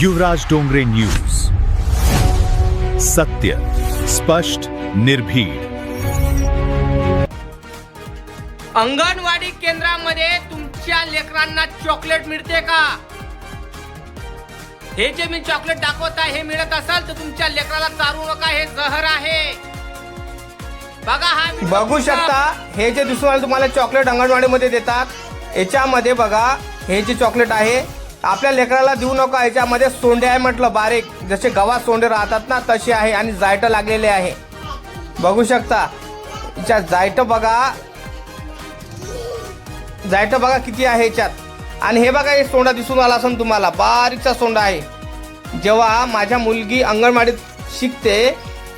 युवराज Dongre news, सत्य, स्पष्ट, निर्भीड. अंगणवाडी केंद्रामध्ये तुमच्या लेकरांना चॉकलेट मिळते का? हे जे मी चॉकलेट दाखवत आहे हे मिळत असेल तर तुमच्या लेकराला चारू नका, हे जहर आहे. बघा, हा बघू शकता हे जे दिसून आले तुम्हाला चॉकलेट अंगणवाडीमध्ये देतात. याच्यामध्ये बघा हे जे चॉकलेट आहे आपल्या लेकराला देऊ नका. याच्यामध्ये सोंडे आहे म्हटलं, बारीक जसे गव्हात सोंडे राहतात ना तसे आहे आणि जायट लागलेले आहे. बघू शकता याच्यात जायट बघा, जायट बघा किती आहे याच्यात. आणि हे बघा हे सोंडा दिसून आला असेल तुम्हाला, बारीकचा सोंडा आहे. जेव्हा माझ्या मुलगी अंगणवाडीत शिकते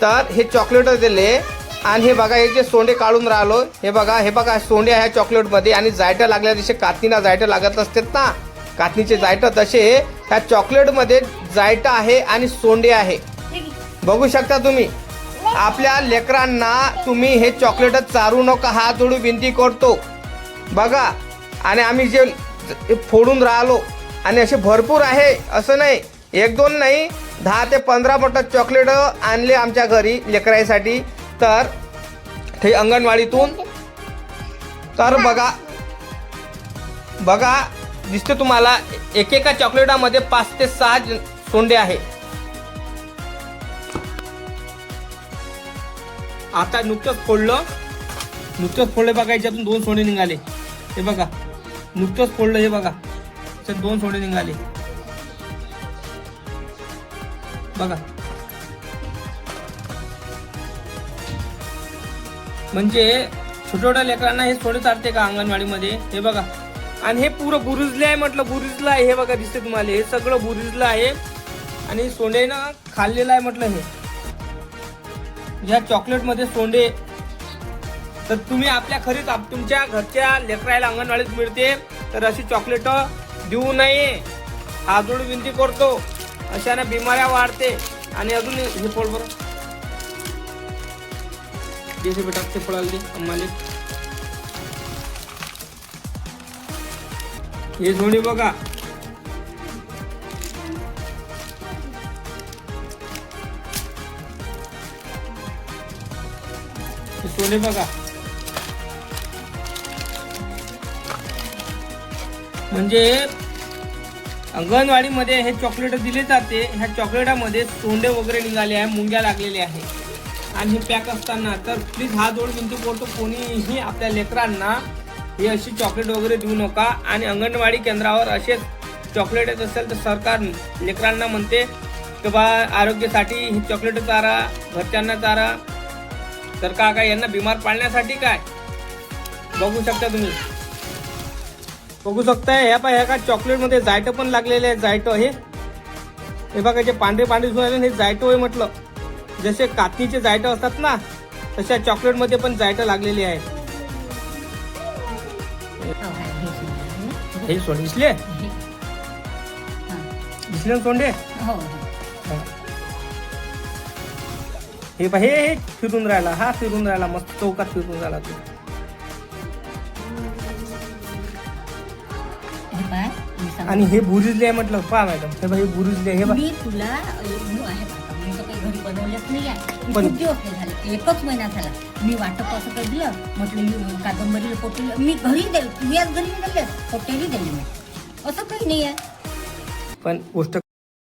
तर हे चॉकलेट दिले आणि हे बघा हे जे सोंडे काढून राहिलो, हे बघा सोंडे आहे चॉकलेटमध्ये आणि जायट लागल्या जसे कातनीला जायट लागत असतात ना, कातनीचे जायट तसे ह्या चॉकलेटमध्ये जायट आहे आणि सोंडे आहे. बघू शकता तुम्ही. आपल्या लेकरांना तुम्ही हे चॉकलेट चारू नका, हात जोडून विनंती करतो. बघा, आणि आम्ही जे फोडून राहिलो आणि असे भरपूर आहे, असं नाही एक दोन नाही 10 ते 15 मोठं चॉकलेट आणले आमच्या घरी लेकराईसाठी. तर ते अंगणवाडीतून तर बघा दिसते तुम्हाला एकेका चॉकलेटामध्ये 5 ते 6 सोंडे आहे. आता नुकतंच फोडले बघा, याच्यातून 2 सोंडे निघाले. हे बघा नुकतंच फोडलं, हे बघा याच्यात 2 सोंडे निघाले. बघा म्हणजे छोट्या लेकरांना हे सोंडे चालते का अंगणवाडीमध्ये? हे बघा. आणि हे पुरं बुरुजले आहे म्हटलं, बुरुजलं आहे. हे बघा दिसते तुम्हाला, हे सगळं बुरुजलं आहे आणि सोंडेनं खाल्लेलं आहे म्हटलं. हे ह्या चॉकलेटमध्ये सोंडे. तर तुम्ही आपल्या खरीच तुमच्या घरच्या लेकराला अंगणवाडीत मिळते तर अशी चॉकलेट देऊ नये, हात जोडून विनंती करतो. अशाने बिमाऱ्या वाढते. आणि अजून हे फोड बरं, जैसे बेटा ते फोडायला दे आम्हाला. हे सोंडे बघा, हे सोंडे बघा. म्हणजे अंगणवाडीमध्ये हे चॉकलेट दिले जाते. ह्या चॉकलेटामध्ये सोंडे वगैरे निघाले आहे, मुंग्या लागलेल्या आहे. आणि हे पॅक असताना तर प्लीज हात जोड विनंती करतो, कोणीही आपल्या लेकरांना हे अशी चॉकलेट वगैरे देऊ नका. आणि अंगणवाडी केंद्रावर असेच चॉकलेट येत असेल तर सरकार लेकरांना म्हणते की बा आरोग्यासाठी ही चॉकलेट चारा, घरच्यांना चारा. तर का यांना बिमार पाडण्यासाठी काय? बघू शकता तुम्ही, बघू शकताय. ह्या का चॉकलेटमध्ये जायट पण लागलेले आहे. जायट हे बघा जे पांढरे पांढरे हे जायट आहे म्हटलं. जसे कातनीचे जायट असतात ना तशा चॉकलेटमध्ये पण जायट लागलेली आहे. हे सोंडे दिसले सोंडे. हे फिरून राहिला, हा फिरून राहिला, मस्त चौकात फिरून राहिला तू. आणि हे बुरुजले आहे म्हटलं. पहा मॅडम, हे भाई बुरुजले. हे मी तुला मी तर काही घरी बनवलंच नाही आहे. खूप दिवस नाही झाले, 1च महिना झाला. मी वाटप असं काही दिलं म्हटलं कादंबरीला पोटी मी घरी दिलं, तुझ्याच घरी दिले, पोट्याही दिली नाही, असं काही नाही आहे. पण गोष्ट